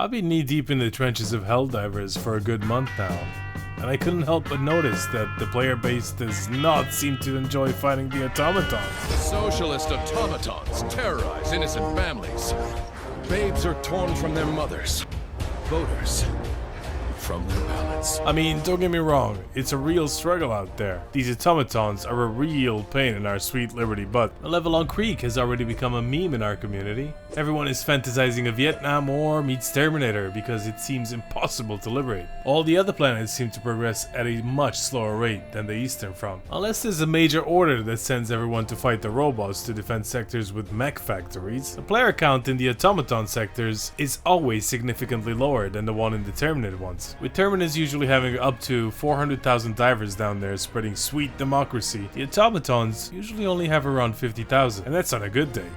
I've been knee-deep in the trenches of Helldivers for a good month now, and I couldn't help but notice that the player base does not seem to enjoy fighting the Automatons. Socialist automatons terrorize innocent families. Babes are torn from their mothers. Voters from their ballots. I mean, don't get me wrong, it's a real struggle out there. These automatons are a real pain in our sweet liberty butt. Malevelon Creek has already become a meme in our community. Everyone is fantasizing a Vietnam War meets Terminator because it seems impossible to liberate. All the other planets seem to progress at a much slower rate than the Eastern Front. Unless there's a major order that sends everyone to fight the robots to defend sectors with mech factories, the player count in the automaton sectors is always significantly lower than the one in the Terminated ones. With Terminus usually having up to 400,000 divers down there spreading sweet democracy, the automatons usually only have around 50,000, and that's on a good day.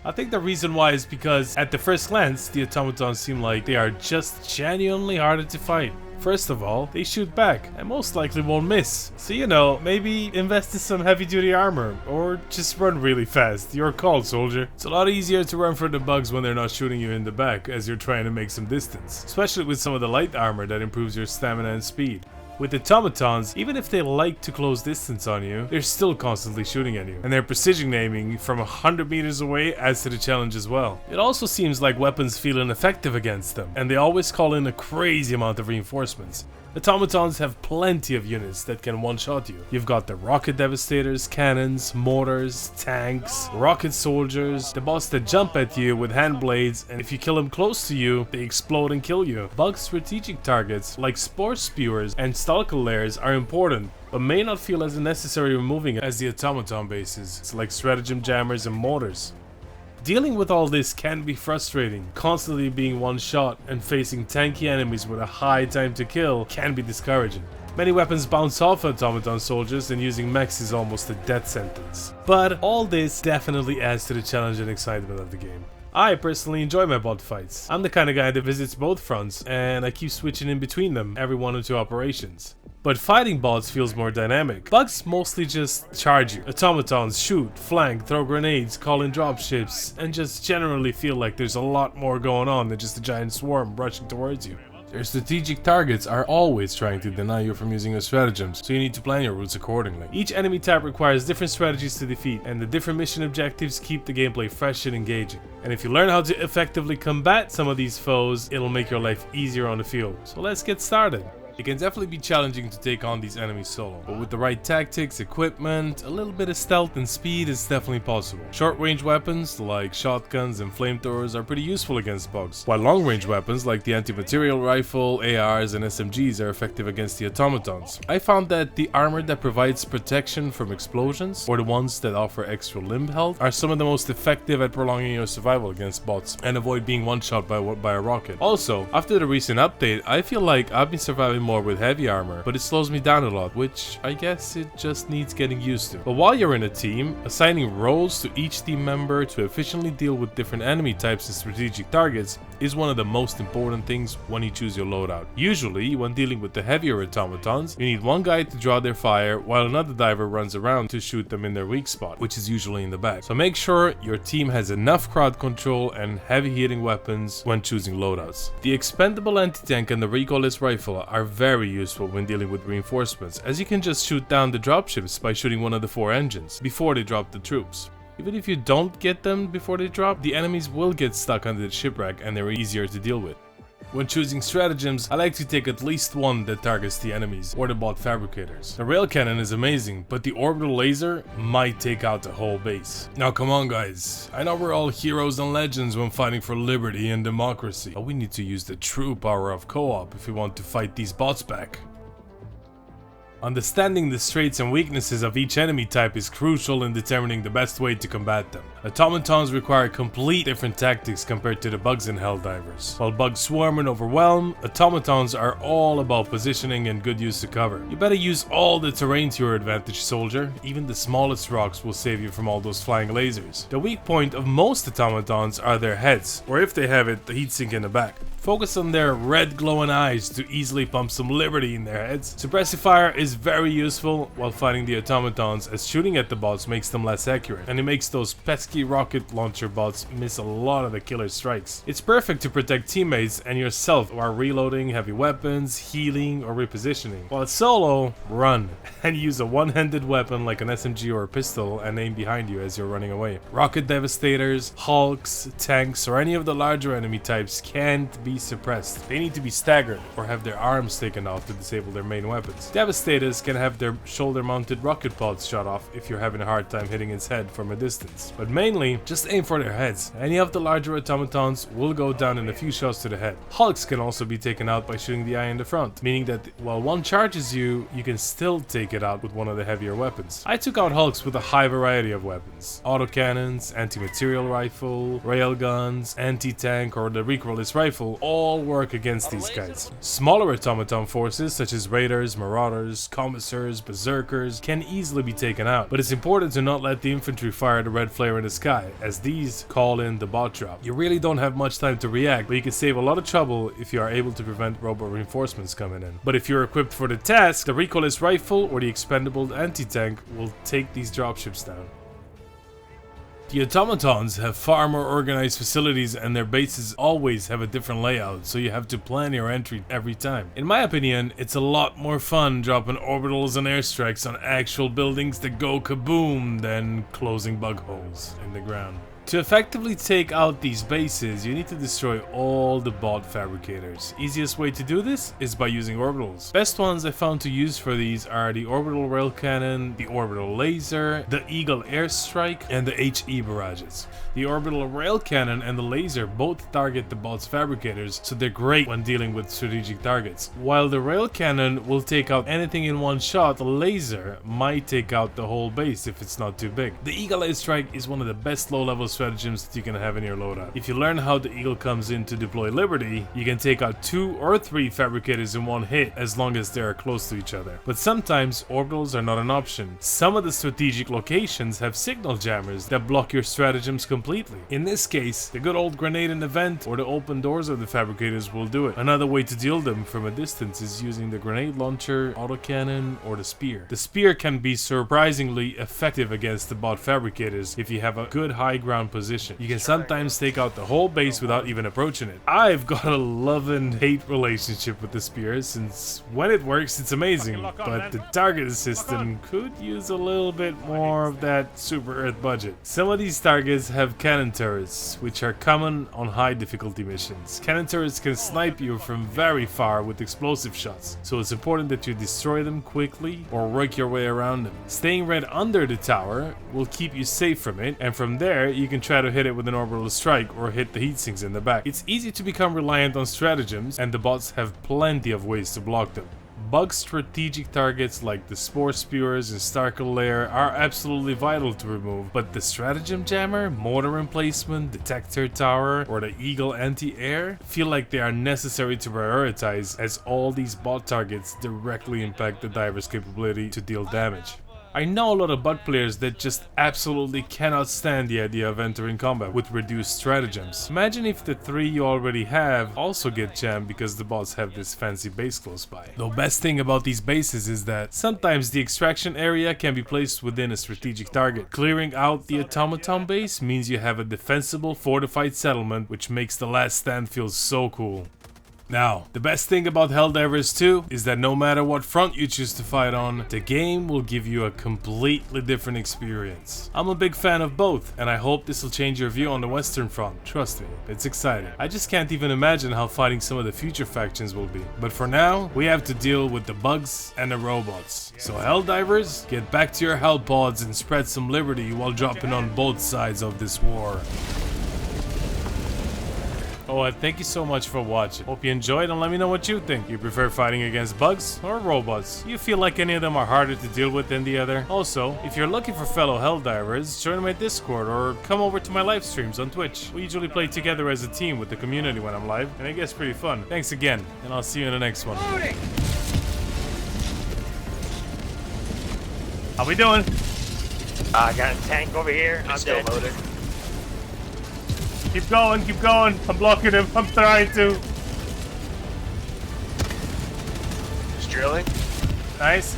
I think the reason why is because at the first glance, the automatons seem like they are just genuinely harder to fight. First of all, they shoot back and most likely won't miss. So you know, maybe invest in some heavy duty armor or just run really fast. Your call, soldier. It's a lot easier to run from the bugs when they're not shooting you in the back as you're trying to make some distance, especially with some of the light armor that improves your stamina and speed. With automatons, even if they like to close distance on you, they're still constantly shooting at you, and their precision aiming from 100 meters away adds to the challenge as well. It also seems like weapons feel ineffective against them, and they always call in a crazy amount of reinforcements. Automatons have plenty of units that can one-shot you. You've got the rocket devastators, cannons, mortars, tanks, rocket soldiers, the boss that jump at you with hand blades, and if you kill them close to you, they explode and kill you. Bug strategic targets like spore spewers and stalker layers are important, but may not feel as necessary removing as the automaton bases, like stratagem jammers and mortars. Dealing with all this can be frustrating. Constantly being one shot and facing tanky enemies with a high time to kill can be discouraging. Many weapons bounce off automaton soldiers and using mechs is almost a death sentence. But all this definitely adds to the challenge and excitement of the game. I personally enjoy my bot fights. I'm the kind of guy that visits both fronts and I keep switching in between them every 1 or 2 operations. But fighting bots feels more dynamic. Bugs mostly just charge you. Automatons shoot, flank, throw grenades, call in dropships, and just generally feel like there's a lot more going on than just a giant swarm rushing towards you. Their strategic targets are always trying to deny you from using your stratagems, so you need to plan your routes accordingly. Each enemy type requires different strategies to defeat, and the different mission objectives keep the gameplay fresh and engaging. And if you learn how to effectively combat some of these foes, it'll make your life easier on the field. So let's get started. It can definitely be challenging to take on these enemies solo, but with the right tactics, equipment, a little bit of stealth and speed is definitely possible. Short-range weapons like shotguns and flamethrowers are pretty useful against bugs, while long-range weapons like the anti-material rifle, ARs and SMGs are effective against the automatons. I found that the armor that provides protection from explosions, or the ones that offer extra limb health, are some of the most effective at prolonging your survival against bots and avoid being one-shot by a rocket. Also, after the recent update, I feel like I've been surviving more with heavy armor, but it slows me down a lot, which I guess it just needs getting used to. But while you're in a team, assigning roles to each team member to efficiently deal with different enemy types and strategic targets is one of the most important things when you choose your loadout. Usually, when dealing with the heavier automatons, you need one guy to draw their fire while another diver runs around to shoot them in their weak spot, which is usually in the back. So make sure your team has enough crowd control and heavy hitting weapons when choosing loadouts. The expendable anti-tank and the recoilless rifle are very useful when dealing with reinforcements, as you can just shoot down the dropships by shooting one of the 4 engines before they drop the troops. Even if you don't get them before they drop, the enemies will get stuck under the shipwreck and they're easier to deal with. When choosing stratagems, I like to take at least one that targets the enemies or the bot fabricators. The rail cannon is amazing, but the orbital laser might take out the whole base. Now come on guys, I know we're all heroes and legends when fighting for liberty and democracy, but we need to use the true power of co-op if we want to fight these bots back. Understanding the strengths and weaknesses of each enemy type is crucial in determining the best way to combat them. Automatons require complete different tactics compared to the bugs in Helldivers. While bugs swarm and overwhelm, automatons are all about positioning and good use of cover. You better use all the terrain to your advantage, soldier. Even the smallest rocks will save you from all those flying lasers. The weak point of most automatons are their heads, or if they have it, the heatsink in the back. Focus on their red glowing eyes to easily pump some liberty in their heads. Suppressive fire is very useful while fighting the automatons, as shooting at the bots makes them less accurate, and it makes those pesky pesky rocket launcher bots miss a lot of the killer strikes. It's perfect to protect teammates and yourself while reloading heavy weapons, healing, or repositioning. While it's solo, run and use a one-handed weapon like an SMG or a pistol and aim behind you as you're running away. Rocket devastators, hulks, tanks, or any of the larger enemy types can't be suppressed. They need to be staggered or have their arms taken off to disable their main weapons. Devastators can have their shoulder-mounted rocket pods shot off if you're having a hard time hitting its head from a distance. But mainly, just aim for their heads. Any of the larger automatons will go down in a few shots to the head. Hulks can also be taken out by shooting the eye in the front, meaning that while one charges you, you can still take it out with one of the heavier weapons. I took out Hulks with a high variety of weapons. Autocannons, anti-material rifle, railguns, anti-tank, or the recoilless rifle all work against these guys. Smaller automaton forces such as raiders, marauders, commissars, berserkers can easily be taken out, but it's important to not let the infantry fire the red flare in the sky, as these call in the bot drop. You really don't have much time to react, but you can save a lot of trouble if you are able to prevent robot reinforcements coming in. But if you're equipped for the task, the recoilless rifle or the expendable anti-tank will take these dropships down. The automatons have far more organized facilities and their bases always have a different layout, so you have to plan your entry every time. In my opinion, it's a lot more fun dropping orbitals and airstrikes on actual buildings that go kaboom than closing bug holes in the ground. To effectively take out these bases, you need to destroy all the bot fabricators. Easiest way to do this is by using orbitals. Best ones I found to use for these are the orbital rail cannon, the orbital laser, the eagle airstrike, and the HE barrages. The orbital rail cannon and the laser both target the bot's fabricators, so they're great when dealing with strategic targets. While the rail cannon will take out anything in one shot, the laser might take out the whole base if it's not too big. The eagle airstrike is one of the best low-level stratagems that you can have in your loadout. If you learn how the eagle comes in to deploy Liberty, you can take out 2 or 3 fabricators in one hit as long as they are close to each other. But sometimes orbitals are not an option. Some of the strategic locations have signal jammers that block your stratagems completely. In this case, the good old grenade in the vent or the open doors of the fabricators will do it. Another way to deal them from a distance is using the grenade launcher, autocannon, or the spear. The spear can be surprisingly effective against the bot fabricators if you have a good high ground position. You can sometimes take out the whole base without even approaching it. I've got a love and hate relationship with the spear, since when it works it's amazing, but the target system could use a little bit more of that super earth budget. Some of these targets have cannon turrets, which are common on high difficulty missions. Cannon turrets can snipe you from very far with explosive shots, so it's important that you destroy them quickly or work your way around them. Staying right under the tower will keep you safe from it, and from there you can try to hit it with an orbital strike or hit the heatsinks in the back. It's easy to become reliant on stratagems, and the bots have plenty of ways to block them. Bug strategic targets like the Spore Spewers and Starkle Lair are absolutely vital to remove, but the Stratagem Jammer, Mortar Emplacement, Detector Tower, or the Eagle Anti-Air feel like they are necessary to prioritize, as all these bot targets directly impact the diver's capability to deal damage. I know a lot of bot players that just absolutely cannot stand the idea of entering combat with reduced stratagems. Imagine if the 3 you already have also get jammed because the bots have this fancy base close by. The best thing about these bases is that sometimes the extraction area can be placed within a strategic target. Clearing out the automaton base means you have a defensible fortified settlement, which makes the last stand feel so cool. Now, the best thing about Helldivers 2 is that no matter what front you choose to fight on, the game will give you a completely different experience. I'm a big fan of both, and I hope this will change your view on the Western Front. Trust me, it's exciting. I just can't even imagine how fighting some of the future factions will be. But for now, we have to deal with the bugs and the robots. So Helldivers, get back to your Hell pods and spread some liberty while dropping on both sides of this war. Oh, and thank you so much for watching. Hope you enjoyed, and let me know what you think. You prefer fighting against bugs or robots? You feel like any of them are harder to deal with than the other? Also, if you're looking for fellow Helldivers, join my Discord or come over to my live streams on Twitch. We usually play together as a team with the community when I'm live, and it gets pretty fun. Thanks again, and I'll see you in the next one. Loading. How we doing? I got a tank over here. I'm Still dead. loading. Keep going, keep going. I'm blocking him. I'm trying to. Just drilling. Nice.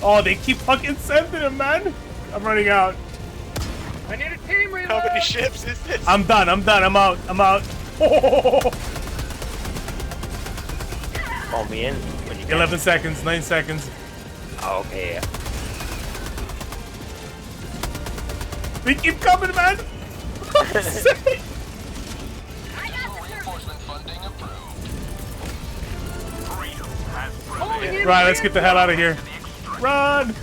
Oh, they keep fucking sending him, man. I'm running out. I need a team reload. How many ships is this? I'm done. I'm out. Call me in when you 11 seconds, 9 seconds. Oh, okay. We keep coming, man. Right, let's get the hell out of here. Run!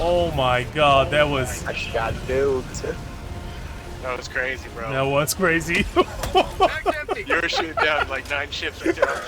Oh my god, that was... I just got duped. That was crazy, bro. That was crazy. You were shooting down like 9 ships right there.